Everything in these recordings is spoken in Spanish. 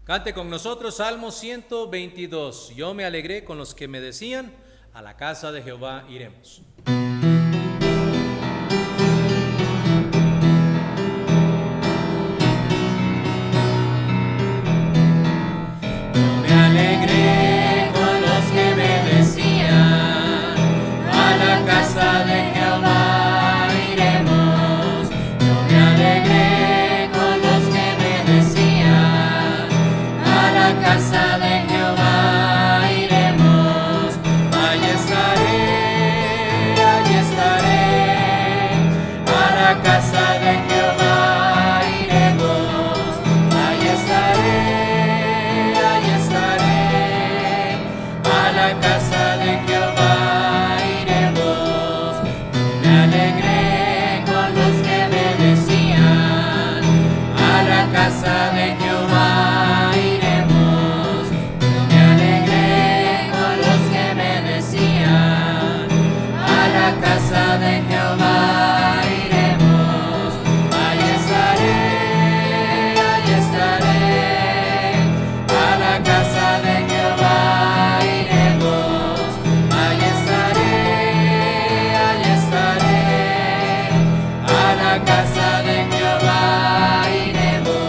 Cante con nosotros Salmo 122. Yo me alegré con los que me decían, a la casa de Jehová iremos. Yo me alegré con los que me decían, a la casa de Jehová iremos. Yo me alegré con los que me decían, a la casa de Jehová iremos. Allí estaré, a la casa de Jehová iremos. Allí estaré, a la casa de Jehová iremos. Me alegré con los que me decían, a la casa de Jehová iremos. Me alegré con los que me decían, a la casa de Jehová iremos. Allí estaré, a la casa de Jehová iremos. Allí estaré, a la casa de Jehová iremos.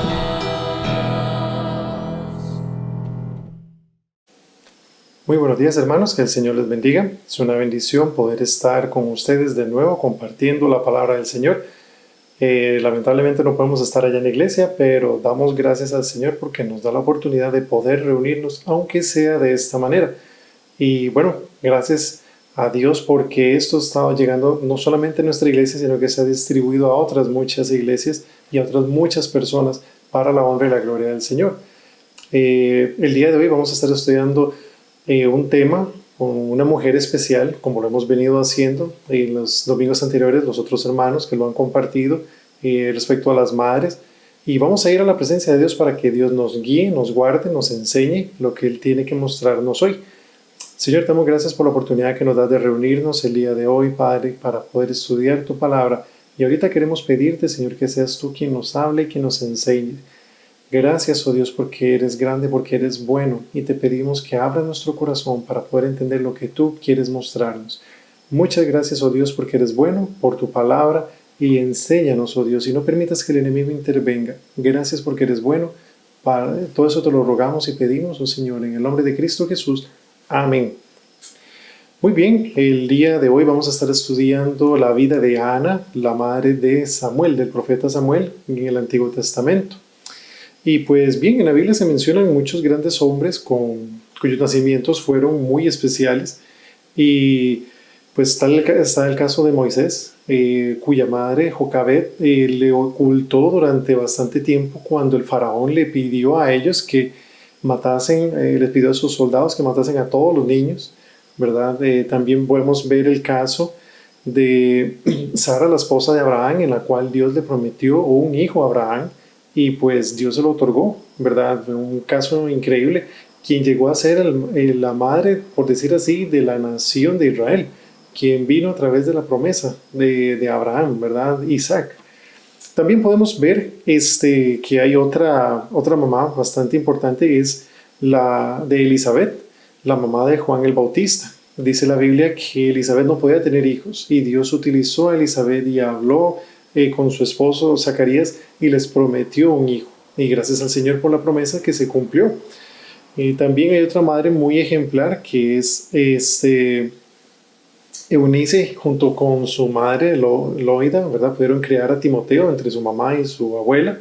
Muy buenos días, hermanos, que el Señor les bendiga. Es una bendición poder estar con ustedes de nuevo compartiendo la palabra del Señor. Lamentablemente no podemos estar allá en la iglesia, pero damos gracias al Señor porque nos da la oportunidad de poder reunirnos, aunque sea de esta manera. Y bueno, gracias a Dios porque esto está llegando no solamente a nuestra iglesia, sino que se ha distribuido a otras muchas iglesias y a otras muchas personas para la honra y la gloria del Señor. El día de hoy vamos a estar estudiando un tema con una mujer especial, como lo hemos venido haciendo en los domingos anteriores, los otros hermanos que lo han compartido respecto a las madres. Y vamos a ir a la presencia de Dios para que Dios nos guíe, nos guarde, nos enseñe lo que Él tiene que mostrarnos hoy. Señor, te damos gracias por la oportunidad que nos das de reunirnos el día de hoy, Padre, para poder estudiar tu palabra. Y ahorita queremos pedirte, Señor, que seas tú quien nos hable y quien nos enseñe. Gracias, oh Dios, porque eres grande, porque eres bueno, y te pedimos que abras nuestro corazón para poder entender lo que tú quieres mostrarnos. Muchas gracias, oh Dios, porque eres bueno, por tu palabra, y enséñanos, oh Dios, y no permitas que el enemigo intervenga. Gracias porque eres bueno. Padre, todo eso te lo rogamos y pedimos, oh Señor, en el nombre de Cristo Jesús. Amén. Muy bien, el día de hoy vamos a estar estudiando la vida de Ana, la madre de Samuel, del profeta Samuel, en el Antiguo Testamento. Y pues bien, en la Biblia se mencionan muchos grandes hombres cuyos nacimientos fueron muy especiales. Y pues está el caso de Moisés, cuya madre, Jocabed, le ocultó durante bastante tiempo cuando el faraón le pidió a ellos que matasen, les pidió a sus soldados que matasen a todos los niños, ¿verdad? También podemos ver el caso de Sara, la esposa de Abraham, en la cual Dios le prometió un hijo a Abraham, y pues Dios se lo otorgó, ¿verdad? Fue un caso increíble, quien llegó a ser la madre, por decir así, de la nación de Israel, quien vino a través de la promesa de Abraham, ¿verdad? Isaac. También podemos ver que hay otra mamá bastante importante, es la de Elizabeth, la mamá de Juan el Bautista. Dice la Biblia que Elizabeth no podía tener hijos y Dios utilizó a Elizabeth y habló con su esposo Zacarías y les prometió un hijo. Y gracias al Señor por la promesa que se cumplió. También hay otra madre muy ejemplar que es Eunice, junto con su madre Loida, ¿verdad? Pudieron criar a Timoteo entre su mamá y su abuela.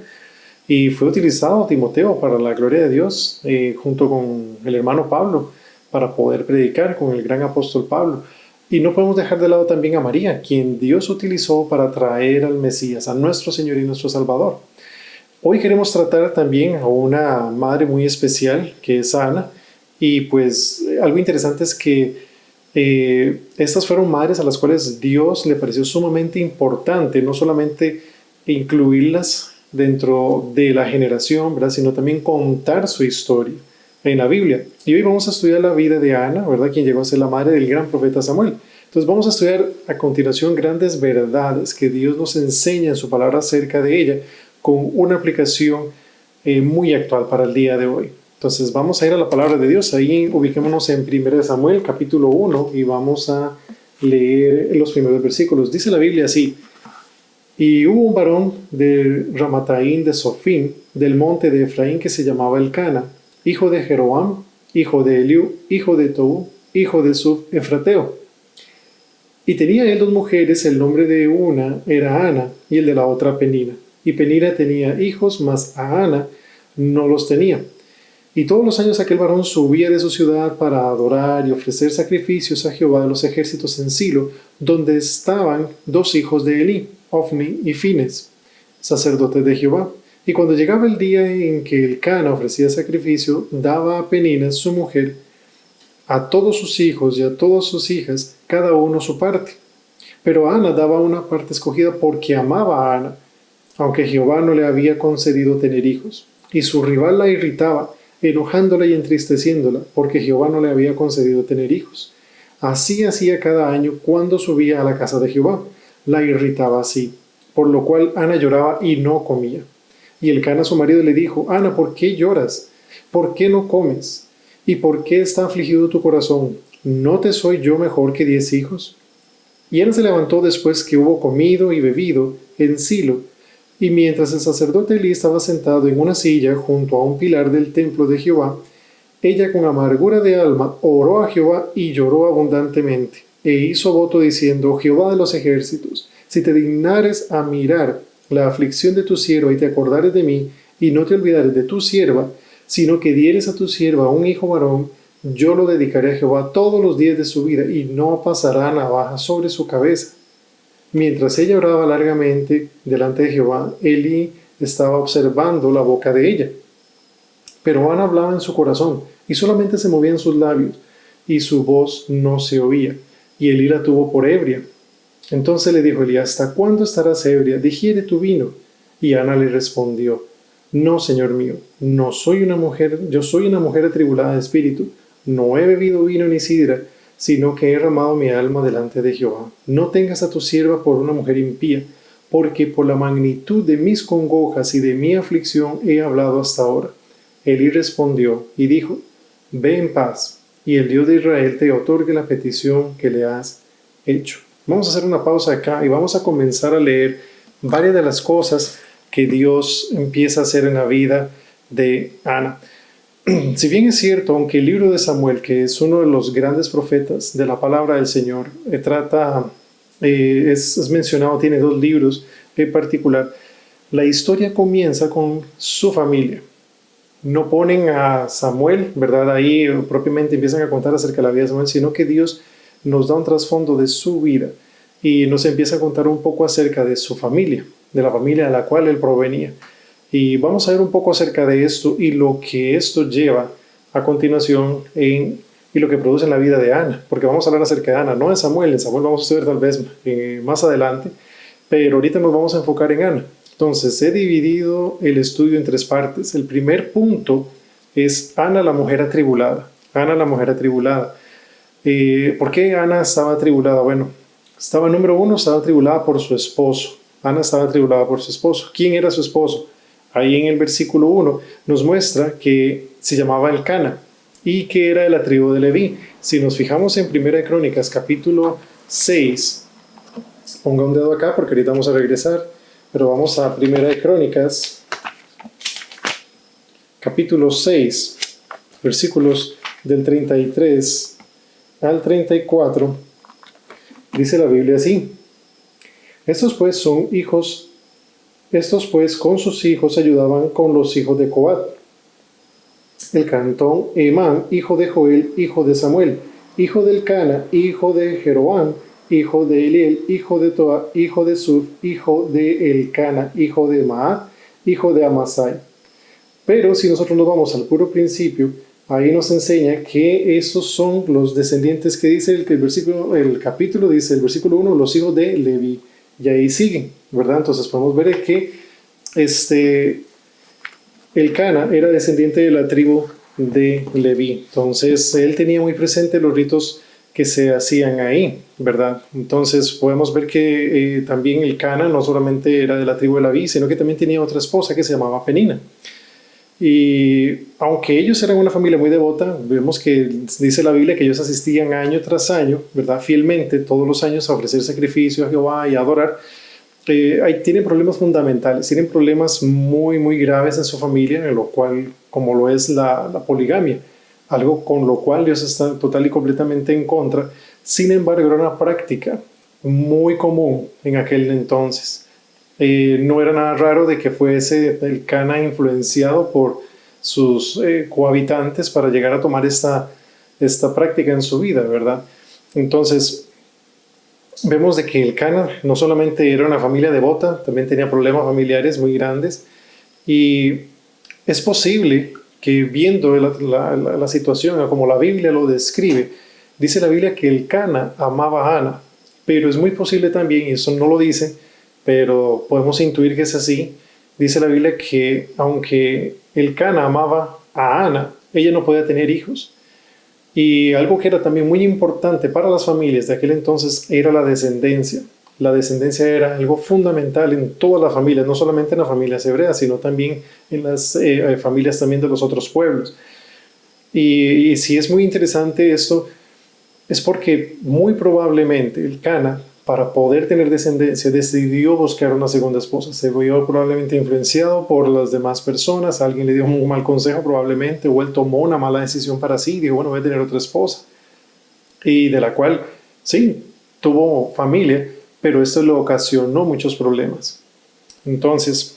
Y fue utilizado Timoteo para la gloria de Dios, junto con el hermano Pablo, para poder predicar con el gran apóstol Pablo. Y no podemos dejar de lado también a María, quien Dios utilizó para traer al Mesías, a nuestro Señor y nuestro Salvador. Hoy queremos tratar también a una madre muy especial, que es Ana. Y pues algo interesante es que estas fueron madres a las cuales Dios le pareció sumamente importante, no solamente incluirlas dentro de la generación, ¿verdad? Sino también contar su historia en la Biblia. Y hoy vamos a estudiar la vida de Ana, ¿verdad? Quien llegó a ser la madre del gran profeta Samuel. Entonces vamos a estudiar a continuación grandes verdades que Dios nos enseña en su palabra acerca de ella, con una aplicación muy actual para el día de hoy. Entonces vamos a ir a la palabra de Dios. Ahí ubiquémonos en 1 Samuel capítulo 1 y vamos a leer los primeros versículos. Dice la Biblia así: y hubo un varón de Ramataín de Sofín, del monte de Efraín, que se llamaba Elcana, hijo de Jeroam, hijo de Eliú, hijo de Tou, hijo de Suf Efrateo. Y tenía él dos mujeres, el nombre de una era Ana y el de la otra Penina. Y Penina tenía hijos, mas a Ana no los tenía. Y todos los años aquel varón subía de su ciudad para adorar y ofrecer sacrificios a Jehová de los ejércitos en Silo, donde estaban dos hijos de Elí, Ofni y Fines, sacerdotes de Jehová. Y cuando llegaba el día en que Elcana ofrecía sacrificio, daba a Penina, su mujer, a todos sus hijos y a todas sus hijas, cada uno su parte. Pero a Ana daba una parte escogida porque amaba a Ana, aunque Jehová no le había concedido tener hijos. Y su rival la irritaba, enojándola y entristeciéndola, porque Jehová no le había concedido tener hijos. Así hacía cada año cuando subía a la casa de Jehová. La irritaba así, por lo cual Ana lloraba y no comía. Y Elcana su marido le dijo: Ana, ¿por qué lloras? ¿Por qué no comes? ¿Y por qué está afligido tu corazón? ¿No te soy yo mejor que 10 hijos? Y Ana se levantó después que hubo comido y bebido en Silo, y mientras el sacerdote Elí estaba sentado en una silla junto a un pilar del templo de Jehová, ella con amargura de alma oró a Jehová y lloró abundantemente, e hizo voto diciendo: Jehová de los ejércitos, si te dignares a mirar la aflicción de tu sierva y te acordares de mí, y no te olvidares de tu sierva, sino que dieres a tu sierva un hijo varón, yo lo dedicaré a Jehová todos los días de su vida, y no pasará navaja sobre su cabeza. Mientras ella oraba largamente delante de Jehová, Elí estaba observando la boca de ella. Pero Ana hablaba en su corazón, y solamente se movían sus labios, y su voz no se oía, y Elí la tuvo por ebria. Entonces le dijo Elí: ¿hasta cuándo estarás ebria? Digiere tu vino. Y Ana le respondió: no, señor mío, no soy una mujer, yo soy una mujer atribulada de espíritu. No he bebido vino ni sidra, sino que he derramado mi alma delante de Jehová. No tengas a tu sierva por una mujer impía, porque por la magnitud de mis congojas y de mi aflicción he hablado hasta ahora. Elí respondió y dijo: ve en paz, y el Dios de Israel te otorgue la petición que le has hecho. Vamos a hacer una pausa acá y vamos a comenzar a leer varias de las cosas que Dios empieza a hacer en la vida de Ana. Si bien es cierto, aunque el libro de Samuel, que es uno de los grandes profetas de la palabra del Señor, es mencionado, tiene 2 libros en particular, la historia comienza con su familia. No ponen a Samuel, ¿verdad? Ahí propiamente empiezan a contar acerca de la vida de Samuel, sino que Dios nos da un trasfondo de su vida y nos empieza a contar un poco acerca de su familia, de la familia a la cual él provenía. Y vamos a ver un poco acerca de esto y lo que esto lleva a continuación y lo que produce en la vida de Ana, porque vamos a hablar acerca de Ana, no de Samuel. En Samuel vamos a estudiar tal vez más adelante, pero ahorita nos vamos a enfocar en Ana. Entonces, he dividido el estudio en 3 partes. El primer punto es Ana, la mujer atribulada. Ana, la mujer atribulada. ¿Por qué Ana estaba atribulada? Bueno, número 1, estaba atribulada por su esposo. Ana estaba atribulada por su esposo. ¿Quién era su esposo? Ahí en el versículo 1 nos muestra que se llamaba Elcana y que era de la tribu de Leví. Si nos fijamos en 1 Crónicas capítulo 6, ponga un dedo acá porque ahorita vamos a regresar, pero vamos a 1 Crónicas capítulo 6, versículos del 33 al 34, dice la Biblia así: Estos pues con sus hijos ayudaban con los hijos de Coat, el cantón Emán, hijo de Joel, hijo de Samuel, hijo de Elcana, hijo de Jeroam, hijo de Eliel, hijo de Toa, hijo de Suf, hijo de Elcana, hijo de Maat, hijo de Amasai. Pero si nosotros nos vamos al puro principio, ahí nos enseña que estos son los descendientes que dice el capítulo, dice el versículo 1, los hijos de Leví. Y ahí siguen, ¿verdad? Entonces podemos ver que Elcana era descendiente de la tribu de Leví. Entonces él tenía muy presente los ritos que se hacían ahí, ¿verdad? Entonces podemos ver que también Elcana no solamente era de la tribu de Leví, sino que también tenía otra esposa que se llamaba Penina. Y aunque ellos eran una familia muy devota, vemos que dice la Biblia que ellos asistían año tras año, ¿verdad? Fielmente, todos los años a ofrecer sacrificio a Jehová y a adorar. Ahí tienen problemas fundamentales, tienen problemas muy, muy graves en su familia, en lo cual, como lo es la poligamia, algo con lo cual Dios está total y completamente en contra. Sin embargo, era una práctica muy común en aquel entonces. No era nada raro de que fuese el Cana influenciado por sus cohabitantes para llegar a tomar esta práctica en su vida, ¿verdad? Entonces, vemos de que el Cana no solamente era una familia devota, también tenía problemas familiares muy grandes, y es posible que viendo la situación como la Biblia lo describe, dice la Biblia que el Cana amaba a Ana, pero es muy posible también, y eso no lo dice, pero podemos intuir que es así, dice la Biblia que aunque el Cana amaba a Ana, ella no podía tener hijos. Y algo que era también muy importante para las familias de aquel entonces era la descendencia. La descendencia era algo fundamental en todas las familias, no solamente en las familias hebreas, sino también en las familias también de los otros pueblos. Y si es muy interesante esto, es porque muy probablemente el Cana, para poder tener descendencia, decidió buscar una segunda esposa. Se vio probablemente influenciado por las demás personas, alguien le dio un mal consejo probablemente, o él tomó una mala decisión para sí, dijo, bueno, voy a tener otra esposa. Y de la cual, sí, tuvo familia, pero esto le ocasionó muchos problemas. Entonces,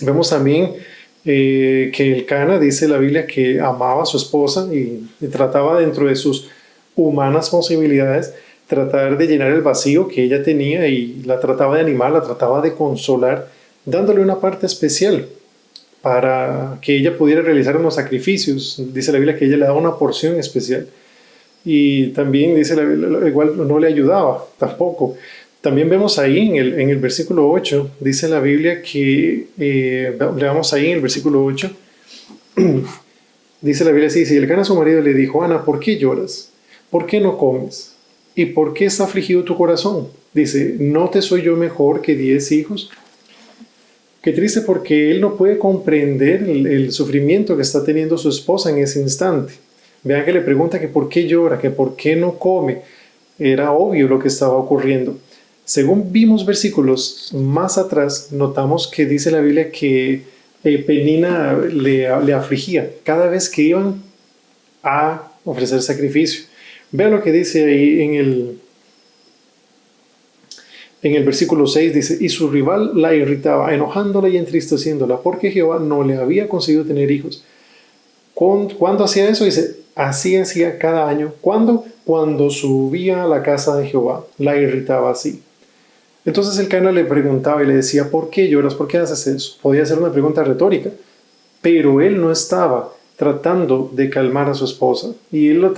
vemos también que el Cana, dice la Biblia, que amaba a su esposa y trataba dentro de sus humanas posibilidades tratar de llenar el vacío que ella tenía y la trataba de animar, la trataba de consolar, dándole una parte especial para que ella pudiera realizar unos sacrificios. Dice la Biblia que ella le daba una porción especial. Y también dice la Biblia, igual no le ayudaba tampoco. También vemos ahí en el versículo 8, dice la Biblia que, leamos ahí en el versículo 8, dice la Biblia así, si el Cana a su marido le dijo, Ana, ¿por qué lloras? ¿Por qué no comes? ¿Y por qué está afligido tu corazón? Dice, ¿no te soy yo mejor que 10 hijos? Qué triste porque él no puede comprender el sufrimiento que está teniendo su esposa en ese instante. Vean que le pregunta que por qué llora, que por qué no come. Era obvio lo que estaba ocurriendo. Según vimos versículos más atrás, notamos que dice la Biblia que Penina le afligía cada vez que iban a ofrecer sacrificio. Vean lo que dice ahí en el versículo 6, dice, y su rival la irritaba, enojándola y entristeciéndola, porque Jehová no le había conseguido tener hijos. ¿Cuándo hacía eso? Dice, así hacía cada año. ¿Cuándo? Cuando subía a la casa de Jehová, la irritaba así. Entonces el Cana le preguntaba y le decía, ¿por qué lloras? ¿Por qué haces eso? Podía ser una pregunta retórica, pero él no estaba tratando de calmar a su esposa y él lo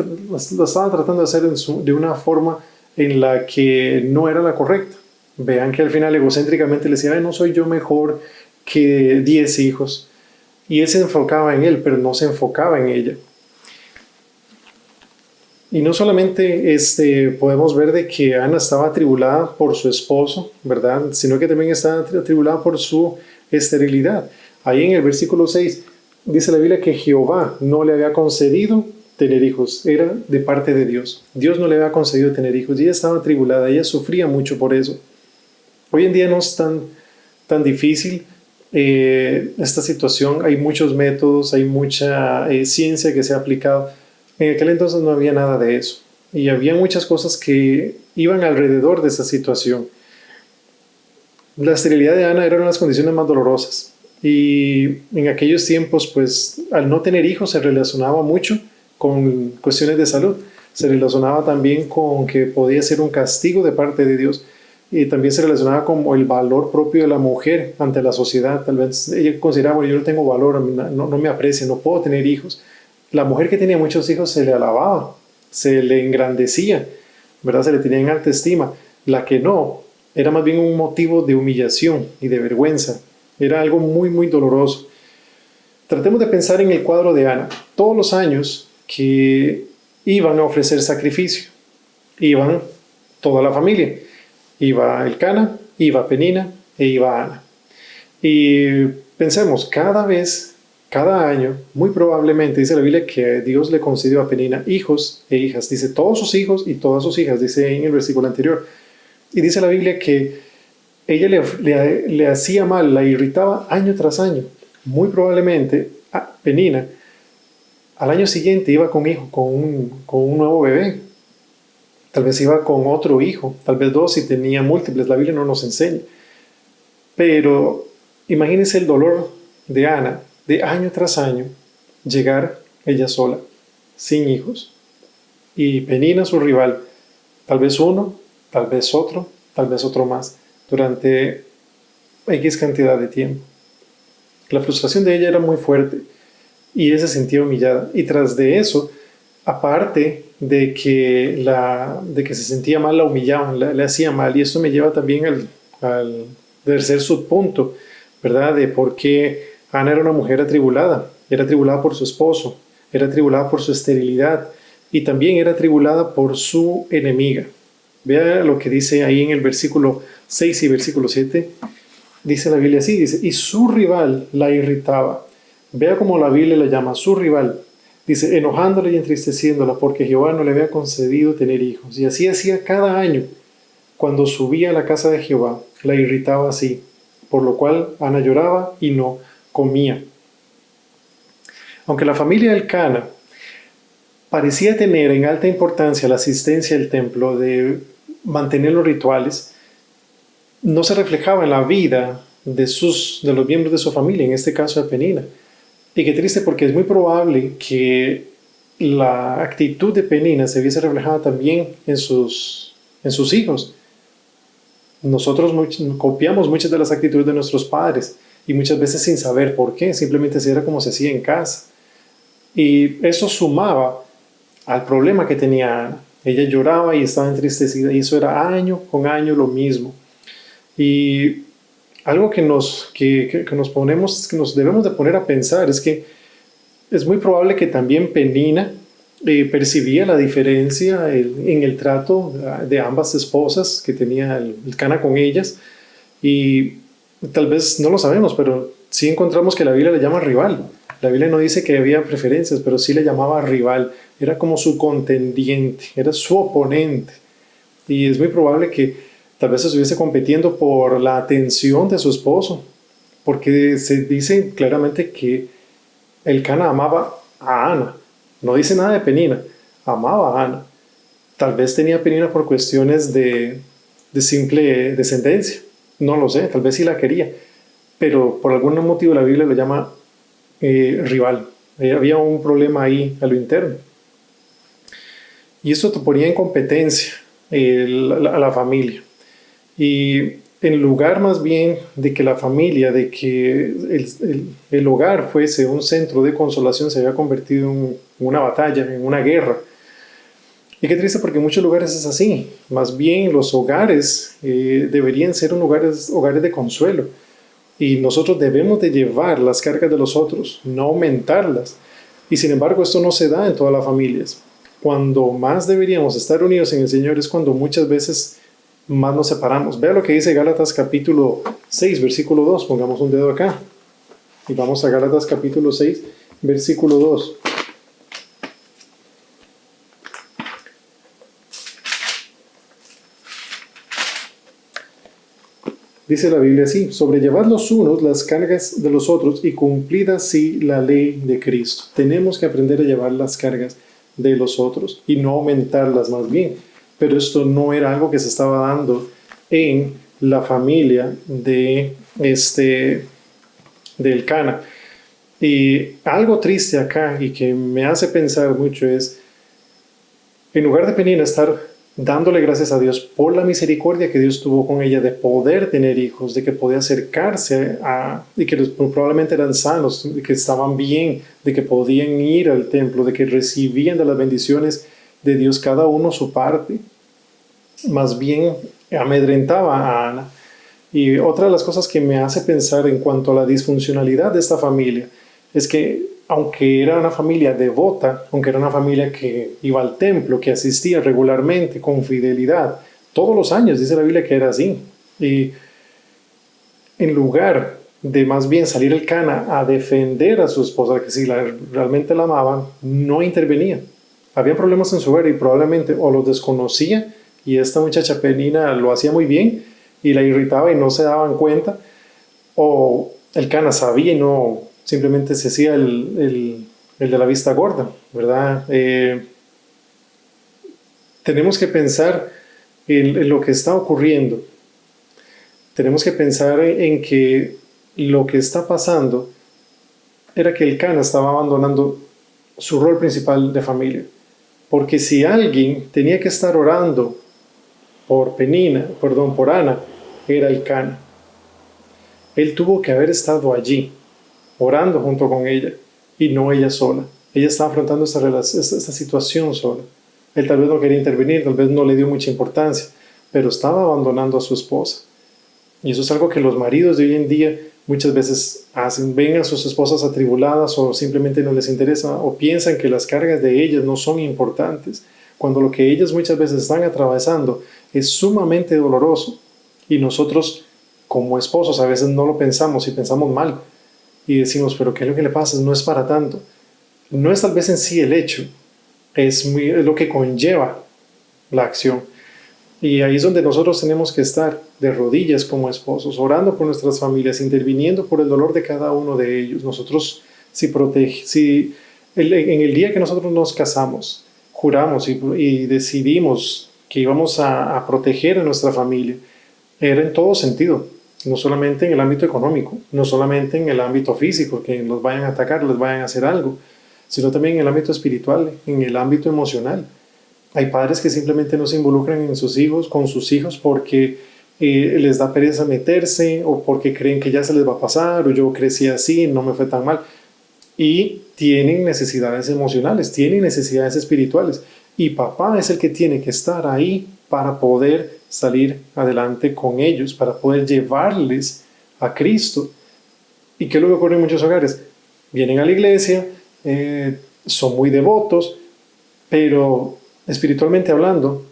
estaba tratando de hacer de una forma en la que no era la correcta. Vean que al final egocéntricamente le decía, no soy yo mejor que 10 hijos. Y él se enfocaba en él, pero no se enfocaba en ella. Y no solamente podemos ver de que Ana estaba atribulada por su esposo, ¿verdad? Sino que también estaba atribulada por su esterilidad. Ahí en el versículo 6 dice la Biblia que Jehová no le había concedido tener hijos. Era de parte de Dios. Dios no le había concedido tener hijos. Y ella estaba atribulada, ella sufría mucho por eso. Hoy en día no es tan difícil esta situación. Hay muchos métodos, hay mucha ciencia que se ha aplicado. En aquel entonces no había nada de eso. Y había muchas cosas que iban alrededor de esa situación. La esterilidad de Ana eran las condiciones más dolorosas. Y en aquellos tiempos, pues, al no tener hijos se relacionaba mucho con cuestiones de salud. Se relacionaba también con que podía ser un castigo de parte de Dios. Y también se relacionaba con el valor propio de la mujer ante la sociedad. Tal vez ella consideraba, bueno, yo no tengo valor, no me aprecia, no puedo tener hijos. La mujer que tenía muchos hijos se le alababa, se le engrandecía, ¿verdad? Se le tenía en alta estima. La que no, era más bien un motivo de humillación y de vergüenza. Era algo muy, muy doloroso. Tratemos de pensar en el cuadro de Ana. Todos los años que iban a ofrecer sacrificio, iban toda la familia. Iba el Cana, iba Penina e iba Ana. Y pensemos, cada cada año, muy probablemente, dice la Biblia que Dios le concedió a Penina hijos e hijas. Dice todos sus hijos y todas sus hijas, dice en el versículo anterior. Y dice la Biblia que ella le hacía mal, la irritaba año tras año. Muy probablemente Penina al año siguiente iba con un nuevo bebé. Tal vez iba con otro hijo, tal vez dos si tenía múltiples. La Biblia no nos enseña. Pero imagínense el dolor de Ana, de año tras año, llegar ella sola, sin hijos. Y Penina, su rival, tal vez uno, tal vez otro más, durante X cantidad de tiempo. La frustración de ella era muy fuerte y ella se sentía humillada. Y tras de eso, aparte de que se sentía mal, la humillaban, le hacía mal. Y esto me lleva también al tercer subpunto, ¿verdad? De por qué Ana era una mujer atribulada. Era atribulada por su esposo, era atribulada por su esterilidad y también era atribulada por su enemiga. Vea lo que dice ahí en el versículo 6 y versículo 7. Dice la Biblia así, dice, y su rival la irritaba. Vea cómo la Biblia la llama, su rival. Dice, enojándola y entristeciéndola porque Jehová no le había concedido tener hijos. Y así hacía cada año. Cuando subía a la casa de Jehová, la irritaba así, por lo cual Ana lloraba y no comía. Aunque la familia Elcana parecía tener en alta importancia la asistencia al templo, de mantener los rituales, no se reflejaba en la vida de los miembros de su familia, en este caso de Penina. Y qué triste, porque es muy probable que la actitud de Penina se viese reflejada también en sus hijos. Nosotros copiamos muchas de las actitudes de nuestros padres y muchas veces sin saber por qué, simplemente así era como se hacía en casa. Y eso sumaba al problema que tenía Ana. Ella lloraba y estaba entristecida y eso era año con año lo mismo. Y algo que nos debemos de poner a pensar es que es muy probable que también Penina percibía la diferencia en el trato de ambas esposas que tenía el Cana con ellas, y tal vez no lo sabemos, pero sí encontramos que la Biblia le llama rival. La Biblia no dice que había preferencias, pero sí le llamaba rival. Era como su contendiente, era su oponente. Y es muy probable que tal vez estuviese compitiendo por la atención de su esposo, porque se dice claramente que Elcana amaba a Ana. No dice nada de Penina, amaba a Ana. Tal vez tenía Penina por cuestiones de simple descendencia. No lo sé, tal vez sí la quería. Pero por algún motivo la Biblia lo llama rival. Había un problema ahí a lo interno. Y eso te ponía en competencia a la familia. Y en lugar más bien de que la familia, de que el hogar fuese un centro de consolación, se había convertido en una batalla, en una guerra. Y qué triste, porque en muchos lugares es así. Más bien los hogares deberían ser hogares de consuelo. Y nosotros debemos de llevar las cargas de los otros, no aumentarlas. Y sin embargo esto no se da en todas las familias. Cuando más deberíamos estar unidos en el Señor es cuando muchas veces más nos separamos. Vea lo que dice Gálatas capítulo 6, versículo 2. Pongamos un dedo acá. Y vamos a Gálatas capítulo 6, versículo 2. Dice la Biblia así: sobrellevad los unos las cargas de los otros y cumplid así la ley de Cristo. Tenemos que aprender a llevar las cargas de los otros y no aumentarlas, más bien. Pero esto no era algo que se estaba dando en la familia de Elcana. Y algo triste acá y que me hace pensar mucho es, en lugar de Penina estar dándole gracias a Dios por la misericordia que Dios tuvo con ella de poder tener hijos, de que podía acercarse y que probablemente eran sanos, de que estaban bien, de que podían ir al templo, de que recibían de las bendiciones de Dios cada uno su parte, más bien amedrentaba a Ana. Y otra de las cosas que me hace pensar en cuanto a la disfuncionalidad de esta familia es que, aunque era una familia devota, aunque era una familia que iba al templo, que asistía regularmente, con fidelidad, todos los años, dice la Biblia que era así. Y en lugar de más bien salir el Cana a defender a su esposa, que si realmente la amaban, no intervenía. Había problemas en su hogar y probablemente o los desconocía y esta muchacha Penina lo hacía muy bien y la irritaba y no se daban cuenta, o el Cana sabía y no simplemente se hacía el de la vista gorda, ¿verdad? Tenemos que pensar en lo que está ocurriendo. Tenemos que pensar en que lo que está pasando era que el Cana estaba abandonando su rol principal de familia. Porque si alguien tenía que estar orando por Ana, era el Cana. Él tuvo que haber estado allí, orando junto con ella, y no ella sola. Ella estaba afrontando esta situación sola. Él tal vez no quería intervenir, tal vez no le dio mucha importancia, pero estaba abandonando a su esposa. Y eso es algo que los maridos de hoy en día muchas veces hacen. Ven a sus esposas atribuladas o simplemente no les interesa o piensan que las cargas de ellas no son importantes, cuando lo que ellas muchas veces están atravesando es sumamente doloroso. Y nosotros como esposos a veces no lo pensamos y pensamos mal. Y decimos, pero ¿qué es lo que le pasa? No es para tanto. No es tal vez en sí el hecho, es lo que conlleva la acción. Y ahí es donde nosotros tenemos que estar de rodillas como esposos, orando por nuestras familias, interviniendo por el dolor de cada uno de ellos. Nosotros, en el día que nosotros nos casamos, juramos y decidimos que íbamos a proteger a nuestra familia, era en todo sentido, no solamente en el ámbito económico, no solamente en el ámbito físico, que los vayan a atacar, les vayan a hacer algo, sino también en el ámbito espiritual, en el ámbito emocional. Hay padres que simplemente no se involucran en sus hijos, con sus hijos porque les da pereza meterse o porque creen que ya se les va a pasar o yo crecí así, no me fue tan mal. Y tienen necesidades emocionales, tienen necesidades espirituales. Y papá es el que tiene que estar ahí para poder salir adelante con ellos, para poder llevarles a Cristo. ¿Y qué es lo que ocurre en muchos hogares? Vienen a la iglesia, son muy devotos, pero espiritualmente hablando,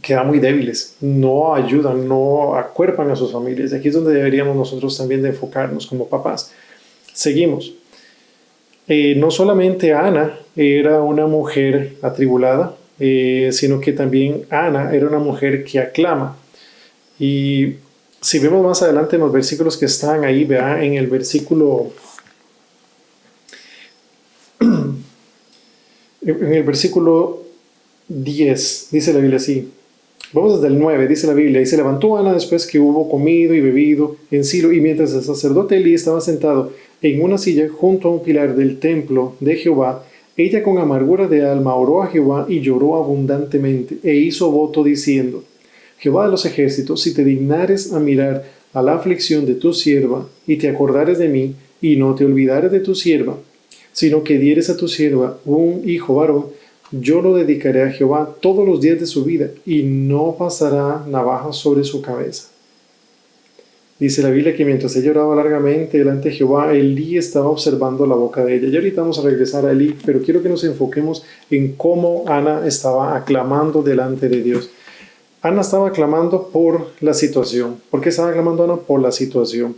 quedan muy débiles, no ayudan, no acuerpan a sus familias. Y aquí es donde deberíamos nosotros también de enfocarnos como papás. Seguimos. No solamente Ana era una mujer atribulada, sino que también Ana era una mujer que aclama. Y si vemos más adelante en los versículos que están ahí, vea, en el versículo 10, dice la Biblia así. Vamos desde el 9, dice la Biblia. Y se levantó Ana después que hubo comido y bebido en Silo, y mientras el sacerdote Elí estaba sentado en una silla junto a un pilar del templo de Jehová, ella con amargura de alma oró a Jehová y lloró abundantemente, e hizo voto diciendo: Jehová de los ejércitos, si te dignares a mirar a la aflicción de tu sierva, y te acordares de mí, y no te olvidares de tu sierva, sino que dieres a tu sierva un hijo varón, yo lo dedicaré a Jehová todos los días de su vida, y no pasará navaja sobre su cabeza. Dice la Biblia que mientras ella oraba largamente delante de Jehová, Elí estaba observando la boca de ella. Y ahorita vamos a regresar a Elí, pero quiero que nos enfoquemos en cómo Ana estaba aclamando delante de Dios. Ana estaba aclamando por la situación. ¿Por qué estaba aclamando Ana? Por la situación.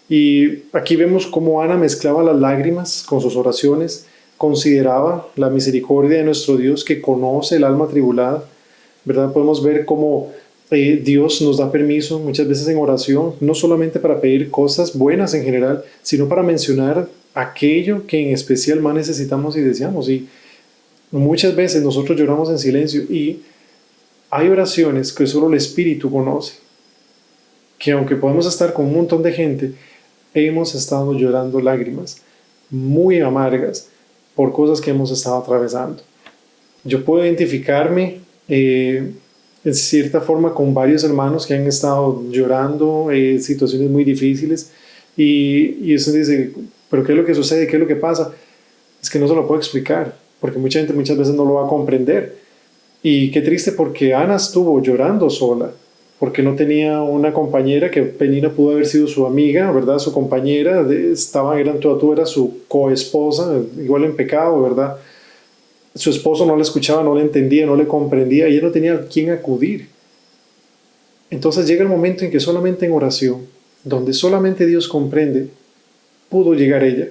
Y aquí vemos cómo Ana mezclaba las lágrimas con sus oraciones, consideraba la misericordia de nuestro Dios que conoce el alma atribulada, ¿verdad? Podemos ver cómo Dios nos da permiso muchas veces en oración, no solamente para pedir cosas buenas en general, sino para mencionar aquello que en especial más necesitamos y deseamos. Y muchas veces nosotros lloramos en silencio y hay oraciones que solo el Espíritu conoce, que aunque podemos estar con un montón de gente, hemos estado llorando lágrimas muy amargas por cosas que hemos estado atravesando. Yo puedo identificarme en cierta forma con varios hermanos que han estado llorando situaciones muy difíciles y eso dice, pero ¿qué es lo que sucede? ¿Qué es lo que pasa? Es que no se lo puedo explicar, porque mucha gente muchas veces no lo va a comprender. Y qué triste, porque Ana estuvo llorando sola, porque no tenía una compañera, que Penina pudo haber sido su amiga, ¿verdad? Su compañera, eran tú a tú, era su coesposa, igual en pecado, ¿verdad? Su esposo no le escuchaba, no le entendía, no le comprendía, y ella no tenía a quién acudir. Entonces llega el momento en que solamente en oración, donde solamente Dios comprende, pudo llegar ella.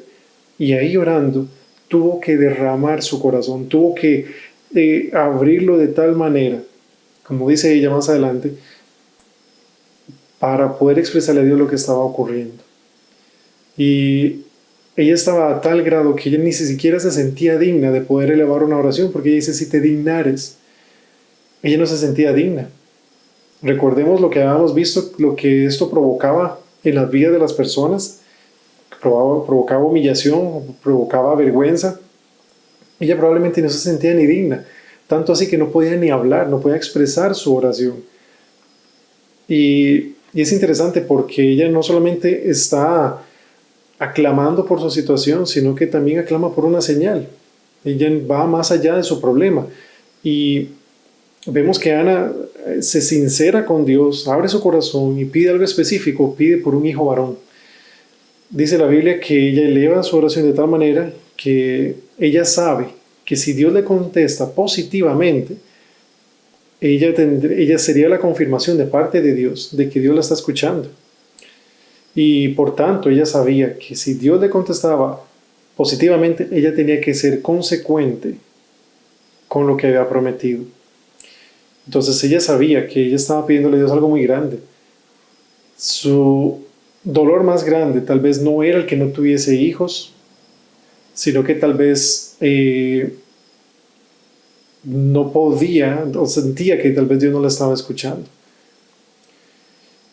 Y ahí orando, tuvo que derramar su corazón, tuvo que abrirlo de tal manera, como dice ella más adelante, para poder expresarle a Dios lo que estaba ocurriendo. Y ella estaba a tal grado que ella ni siquiera se sentía digna de poder elevar una oración, porque ella dice, si te dignares, ella no se sentía digna. Recordemos lo que habíamos visto, lo que esto provocaba en las vidas de las personas, provocaba humillación, provocaba vergüenza. Ella probablemente no se sentía ni digna, tanto así que no podía ni hablar, no podía expresar su oración. Y es interesante porque ella no solamente está aclamando por su situación, sino que también aclama por una señal. Ella va más allá de su problema. Y vemos que Ana se sincera con Dios, abre su corazón y pide algo específico, pide por un hijo varón. Dice la Biblia que ella eleva su oración de tal manera que ella sabe que si Dios le contesta positivamente, ella sería la confirmación de parte de Dios de que Dios la está escuchando. Y por tanto, ella sabía que si Dios le contestaba positivamente, ella tenía que ser consecuente con lo que había prometido. Entonces ella sabía que ella estaba pidiéndole a Dios algo muy grande. Su dolor más grande tal vez no era el que no tuviese hijos, sino que tal vez no podía o sentía que tal vez Dios no la estaba escuchando.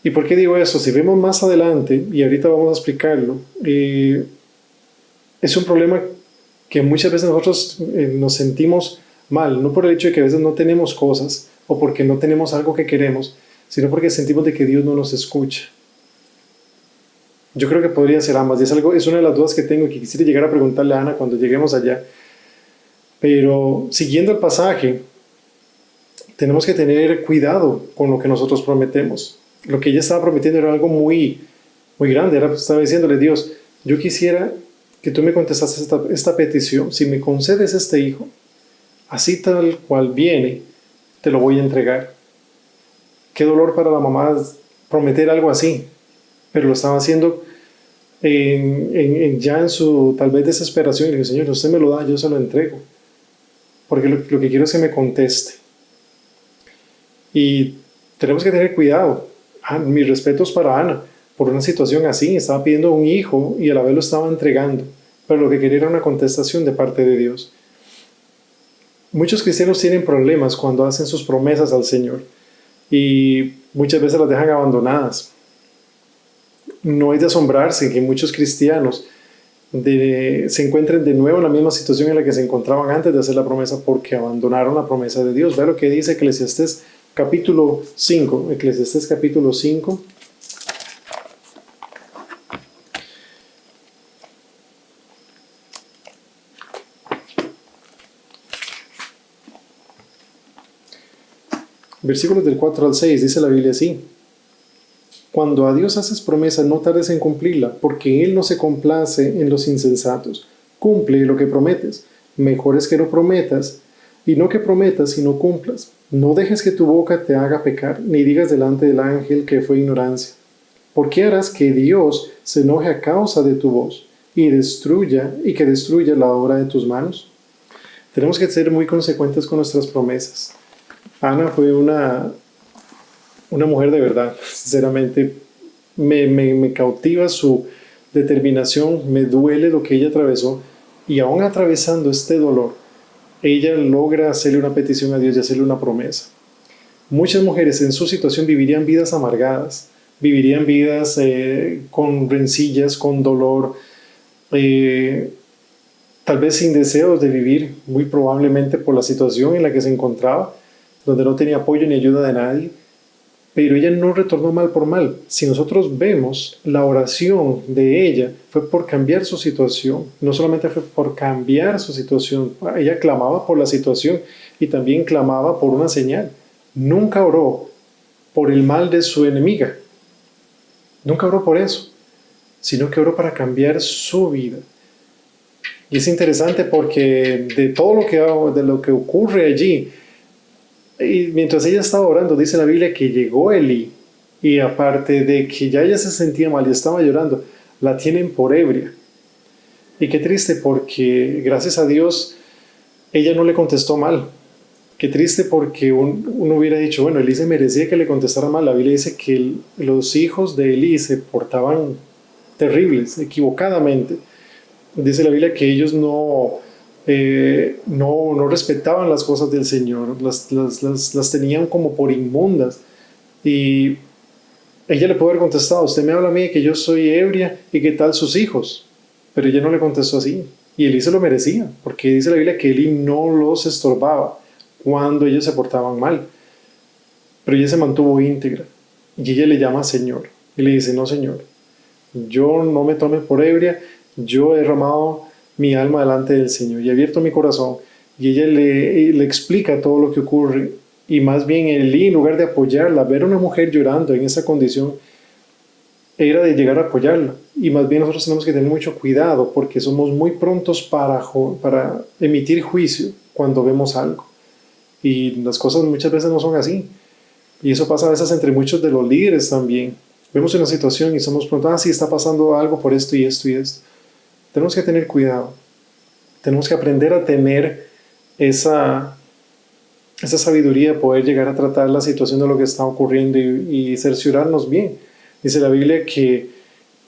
¿Y por qué digo eso? Si vemos más adelante, y ahorita vamos a explicarlo, es un problema que muchas veces nosotros nos sentimos mal, no por el hecho de que a veces no tenemos cosas o porque no tenemos algo que queremos, sino porque sentimos de que Dios no nos escucha. Yo creo que podría ser ambas, y es una de las dudas que tengo y que quisiera llegar a preguntarle a Ana cuando lleguemos allá. Pero siguiendo el pasaje, tenemos que tener cuidado con lo que nosotros prometemos. Lo que ella estaba prometiendo era algo muy, muy grande. Estaba diciéndole, Dios, yo quisiera que tú me contestases esta petición. Si me concedes este hijo, así tal cual viene, te lo voy a entregar. Qué dolor para la mamá prometer algo así, pero lo estaba haciendo ya en su tal vez desesperación. Y le digo, Señor, usted me lo da, yo se lo entrego, porque lo que quiero es que me conteste. Y tenemos que tener cuidado. Mis respetos para Ana por una situación así. Estaba pidiendo un hijo y a la vez lo estaba entregando, pero lo que quería era una contestación de parte de Dios. Muchos cristianos tienen problemas cuando hacen sus promesas al Señor y muchas veces las dejan abandonadas. No es de asombrarse que muchos cristianos se encuentren de nuevo en la misma situación en la que se encontraban antes de hacer la promesa, porque abandonaron la promesa de Dios. Vea lo que dice Eclesiastés capítulo 5. Eclesiastés capítulo 5. Versículos del 4 al 6, dice la Biblia así: Cuando a Dios haces promesa, no tardes en cumplirla, porque Él no se complace en los insensatos. Cumple lo que prometes. Mejor es que no prometas, y no que prometas y no cumplas. No dejes que tu boca te haga pecar, ni digas delante del ángel que fue ignorancia. ¿Por qué harás que Dios se enoje a causa de tu voz y que destruya la obra de tus manos? Tenemos que ser muy consecuentes con nuestras promesas. Ana fue una mujer de verdad. Sinceramente, me cautiva su determinación, me duele lo que ella atravesó, y aún atravesando este dolor, ella logra hacerle una petición a Dios y hacerle una promesa. Muchas mujeres en su situación vivirían vidas amargadas, vivirían vidas con rencillas, con dolor, tal vez sin deseos de vivir, muy probablemente por la situación en la que se encontraba, donde no tenía apoyo ni ayuda de nadie. Pero ella no retornó mal por mal. Si nosotros vemos, la oración de ella fue por cambiar su situación. No solamente fue por cambiar su situación, ella clamaba por la situación y también clamaba por una señal. Nunca oró por el mal de su enemiga. Nunca oró por eso, sino que oró para cambiar su vida. Y es interesante porque de todo lo que ocurre allí, y mientras ella estaba orando, dice la Biblia que llegó Elí Y aparte de que ya ella se sentía mal y estaba llorando, la tienen por ebria. Y qué triste, porque gracias a Dios ella no le contestó mal. Qué triste, porque uno hubiera dicho, bueno, Elí se merecía que le contestara mal. La Biblia dice que los hijos de Elí se portaban terribles, equivocadamente. Dice la Biblia que ellos no respetaban las cosas del Señor, las tenían como por inmundas. Y ella le pudo haber contestado, usted me habla a mí de que yo soy ebria y qué tal sus hijos. Pero ella no le contestó así. Y Elí se lo merecía, porque dice la Biblia que Elí no los estorbaba cuando ellos se portaban mal. Pero ella se mantuvo íntegra. Y ella le llama Señor. Y le dice, no, Señor, yo no me tome por ebria, yo he derramado mi alma delante del Señor y he abierto mi corazón. Y ella le explica todo lo que ocurre. Y más bien Elí, en lugar de apoyarla, ver a una mujer llorando en esa condición, era de llegar a apoyarla. Y más bien nosotros tenemos que tener mucho cuidado, porque somos muy prontos para emitir juicio cuando vemos algo. Y las cosas muchas veces no son así. Y eso pasa a veces entre muchos de los líderes también. Vemos una situación y somos prontos, sí, está pasando algo por esto y esto y esto. Tenemos que tener cuidado. Tenemos que aprender a tener esa sabiduría de poder llegar a tratar la situación de lo que está ocurriendo y cerciorarnos bien. Dice la Biblia que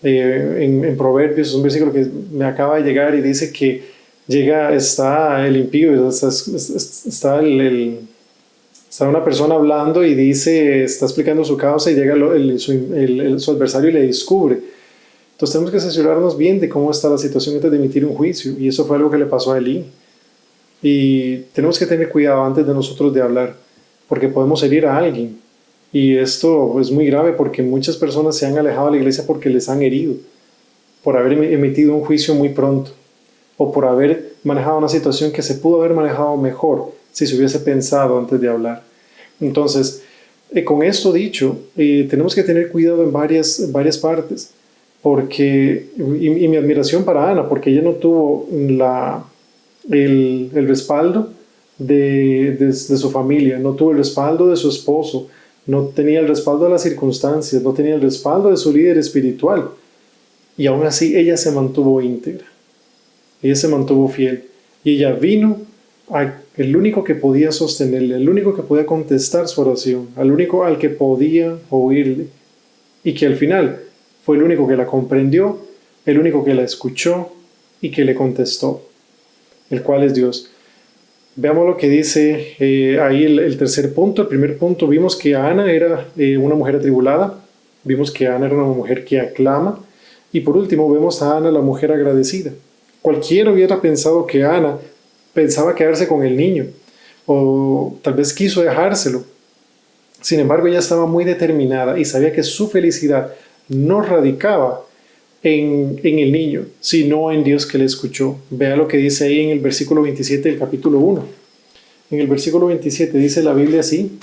en Proverbios, es un versículo que me acaba de llegar y dice que está el impío, está una persona hablando y está explicando su causa y llega su adversario y le descubre. Entonces tenemos que cerciorarnos bien de cómo está la situación antes de emitir un juicio, y eso fue algo que le pasó a Elí. Y tenemos que tener cuidado antes de nosotros de hablar, porque podemos herir a alguien. Y esto es muy grave, porque muchas personas se han alejado de la iglesia porque les han herido, por haber emitido un juicio muy pronto, o por haber manejado una situación que se pudo haber manejado mejor si se hubiese pensado antes de hablar. Entonces, con esto dicho, tenemos que tener cuidado en varias partes, porque, y mi admiración para Ana, porque ella no tuvo el respaldo de su familia, no tuvo el respaldo de su esposo, no tenía el respaldo de las circunstancias, no tenía el respaldo de su líder espiritual, y aún así ella se mantuvo íntegra, ella se mantuvo fiel, y ella vino el único que podía sostenerle, el único que podía contestar su oración, al único al que podía oírle, y que al final fue el único que la comprendió, el único que la escuchó y que le contestó, el cual es Dios. Veamos lo que dice ahí el tercer punto. El primer punto, vimos que Ana era una mujer atribulada, vimos que Ana era una mujer que aclama, y por último vemos a Ana, la mujer agradecida. Cualquiera hubiera pensado que Ana pensaba quedarse con el niño, o tal vez quiso dejárselo. Sin embargo, ella estaba muy determinada y sabía que su felicidad no radicaba en el niño, sino en Dios que le escuchó. Vea lo que dice ahí en el versículo 27 del capítulo 1. En el versículo 27 dice la Biblia así: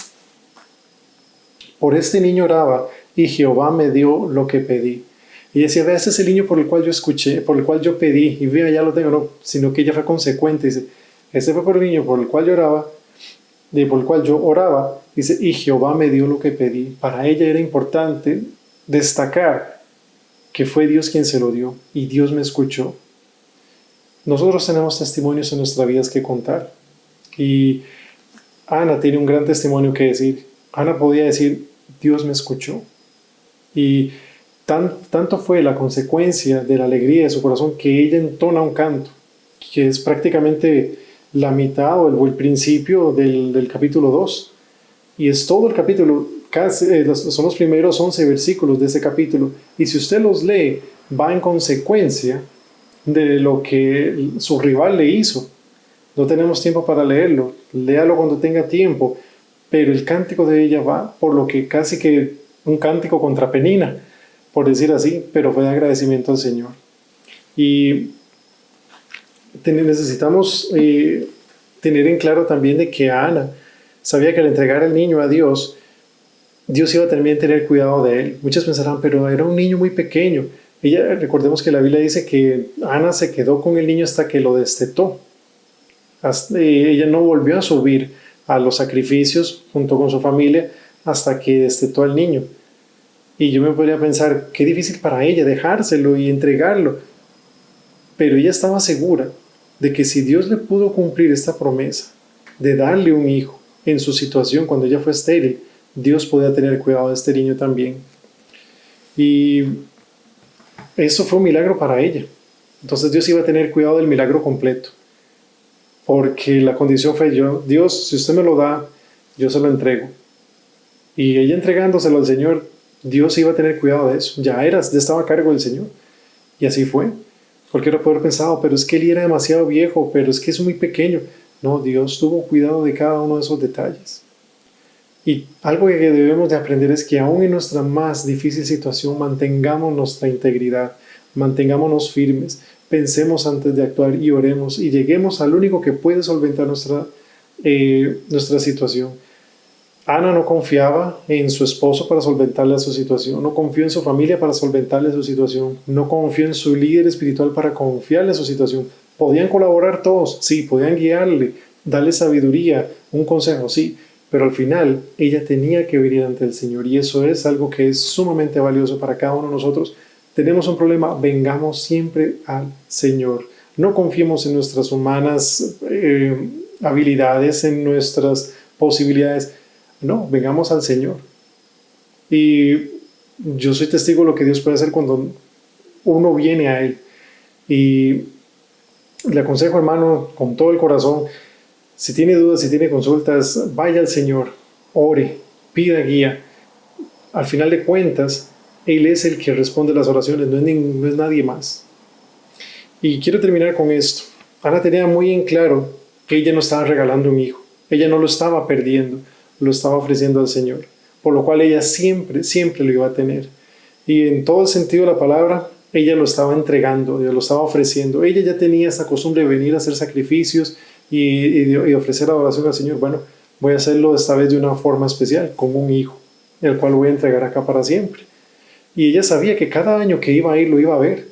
por este niño oraba y Jehová me dio lo que pedí. Y decía, vea, este es el niño por el cual yo escuché, por el cual yo pedí, y vea, ya lo tengo, no, sino que ella fue consecuente. Dice, este fue por el niño por el cual yo oraba, dice, y Jehová me dio lo que pedí. Para ella era importante destacar que fue Dios quien se lo dio, y Dios me escuchó. Nosotros tenemos testimonios en nuestras vidas que contar, y Ana tiene un gran testimonio que decir. Ana podía decir, Dios me escuchó, y tanto fue la consecuencia de la alegría de su corazón que ella entona un canto, que es prácticamente la mitad o el principio del capítulo 2. Y es todo el capítulo, son los primeros 11 versículos de ese capítulo. Y si usted los lee, va en consecuencia de lo que su rival le hizo. No tenemos tiempo para leerlo, léalo cuando tenga tiempo. Pero el cántico de ella va por lo que casi que un cántico contra Penina, por decir así, pero fue de agradecimiento al Señor. Y necesitamos tener en claro también de que Ana sabía que al entregar el niño a Dios, Dios iba a también tener cuidado de él. Muchos pensarán, pero era un niño muy pequeño. Recordemos que la Biblia dice que Ana se quedó con el niño hasta que lo destetó. Ella no volvió a subir a los sacrificios junto con su familia hasta que destetó al niño. Y yo me podría pensar, qué difícil para ella dejárselo y entregarlo. Pero ella estaba segura de que si Dios le pudo cumplir esta promesa de darle un hijo en su situación cuando ella fue estéril, Dios podía tener cuidado de este niño también. Y eso fue un milagro para ella. Entonces Dios iba a tener cuidado del milagro completo. Porque la condición fue yo, Dios, si usted me lo da, yo se lo entrego. Y ella entregándoselo al Señor, Dios iba a tener cuidado de eso. Ya estaba a cargo del Señor. Y así fue. Cualquiera puede haber pensado, pero es que él era demasiado viejo, pero es que es muy pequeño. No, Dios tuvo cuidado de cada uno de esos detalles. Y algo que debemos de aprender es que aún en nuestra más difícil situación mantengamos nuestra integridad, mantengámonos firmes, pensemos antes de actuar y oremos y lleguemos al único que puede solventar nuestra situación. Ana no confiaba en su esposo para solventarle su situación, no confió en su familia para solventarle su situación, no confió en su líder espiritual para confiarle su situación. Podían colaborar todos, sí, podían guiarle, darle sabiduría, un consejo, sí, pero al final ella tenía que venir ante el Señor y eso es algo que es sumamente valioso para cada uno de nosotros. Tenemos un problema, vengamos siempre al Señor. No confiemos en nuestras humanas habilidades, en nuestras posibilidades. No, vengamos al Señor. Y yo soy testigo de lo que Dios puede hacer cuando uno viene a Él. Y le aconsejo, hermano, con todo el corazón, si tiene dudas, si tiene consultas, vaya al Señor, ore, pida guía. Al final de cuentas, Él es el que responde las oraciones, no es nadie más. Y quiero terminar con esto. Ana tenía muy en claro que ella no estaba regalando un hijo. Ella no lo estaba perdiendo, lo estaba ofreciendo al Señor. Por lo cual ella siempre, siempre lo iba a tener. Y en todo el sentido de la palabra, ella lo estaba entregando, lo estaba ofreciendo. Ella ya tenía esa costumbre de venir a hacer sacrificios y ofrecer adoración al Señor. Bueno, voy a hacerlo esta vez de una forma especial, con un hijo, el cual voy a entregar acá para siempre. Y ella sabía que cada año que iba a ir lo iba a ver.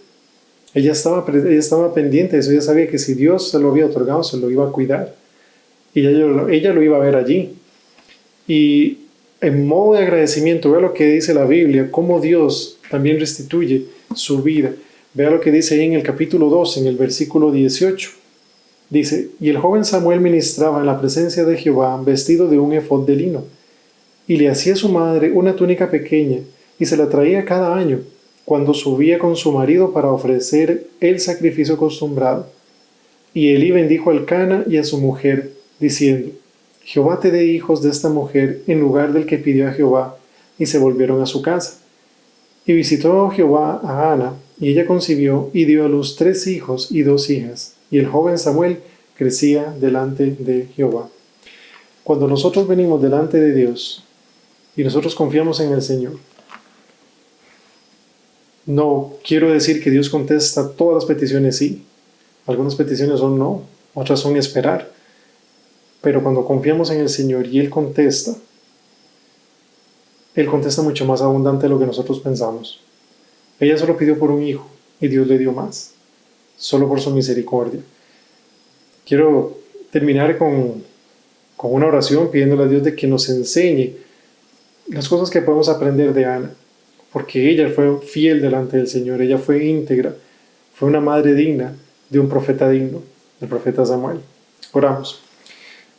Ella estaba pendiente de eso. Ella sabía que si Dios se lo había otorgado, se lo iba a cuidar. Y ella lo iba a ver allí. Y en modo de agradecimiento, vea lo que dice la Biblia, cómo Dios también restituye su vida. Vea lo que dice ahí en el capítulo 2, en el versículo 18. Dice, y el joven Samuel ministraba en la presencia de Jehová vestido de un efod de lino, y le hacía a su madre una túnica pequeña, y se la traía cada año, cuando subía con su marido para ofrecer el sacrificio acostumbrado. Y Elí bendijo a Elcana y a su mujer, diciendo, Jehová te dé hijos de esta mujer en lugar del que pidió a Jehová, y se volvieron a su casa. Y visitó Jehová a Ana, y ella concibió y dio a luz 3 hijos y 2 hijas, y el joven Samuel crecía delante de Jehová. Cuando nosotros venimos delante de Dios y nosotros confiamos en el Señor, no quiero decir que Dios contesta todas las peticiones sí. Algunas peticiones son no, otras son esperar. Pero cuando confiamos en el Señor y Él contesta mucho más abundante de lo que nosotros pensamos. Ella solo pidió por un hijo y Dios le dio más, solo por su misericordia. Quiero terminar con una oración pidiéndole a Dios de que nos enseñe las cosas que podemos aprender de Ana, porque ella fue fiel delante del Señor, ella fue íntegra, fue una madre digna de un profeta digno, el profeta Samuel. Oramos.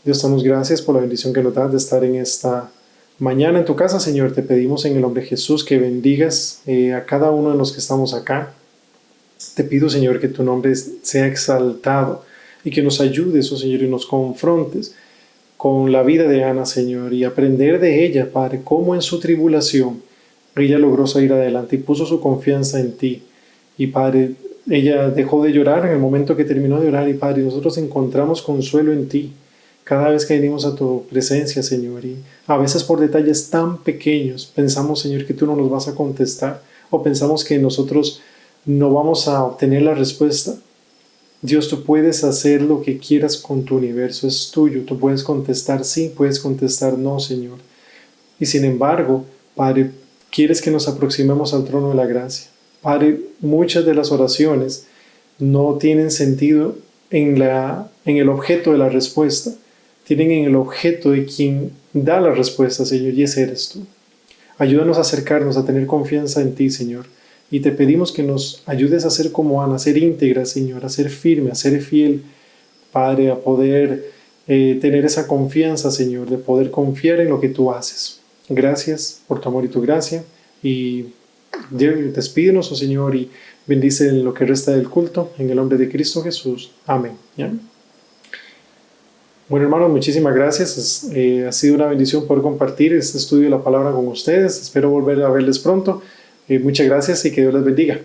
Dios, damos gracias por la bendición que nos das de estar en esta mañana en tu casa, Señor. Te pedimos en el nombre de Jesús que bendigas a cada uno de los que estamos acá. Te pido, Señor, que tu nombre sea exaltado y que nos ayudes, oh Señor, y nos confrontes con la vida de Ana, Señor, y aprender de ella, Padre, cómo en su tribulación ella logró salir adelante y puso su confianza en ti. Y, Padre, ella dejó de llorar en el momento que terminó de orar y, Padre, nosotros encontramos consuelo en ti cada vez que venimos a tu presencia, Señor, y a veces por detalles tan pequeños pensamos, Señor, que tú no nos vas a contestar o pensamos que nosotros no vamos a obtener la respuesta. Dios, tú puedes hacer lo que quieras con tu universo, es tuyo, tú puedes contestar sí, puedes contestar no, Señor. Y sin embargo, Padre, quieres que nos aproximemos al trono de la gracia. Padre, muchas de las oraciones no tienen sentido en el objeto de la respuesta, tienen en el objeto de quien da la respuesta, Señor, y ese eres tú. Ayúdanos a acercarnos, a tener confianza en ti, Señor. Y te pedimos que nos ayudes a ser como Ana, a ser íntegra, Señor, a ser firme, a ser fiel, Padre, a poder tener esa confianza, Señor, de poder confiar en lo que tú haces. Gracias por tu amor y tu gracia. Y despídenos, oh Señor, y bendice lo que resta del culto. En el nombre de Cristo Jesús. Amén. ¿Ya? Bueno, hermanos, muchísimas gracias. Ha sido una bendición poder compartir este estudio de la palabra con ustedes. Espero volver a verles pronto. Muchas gracias y que Dios les bendiga.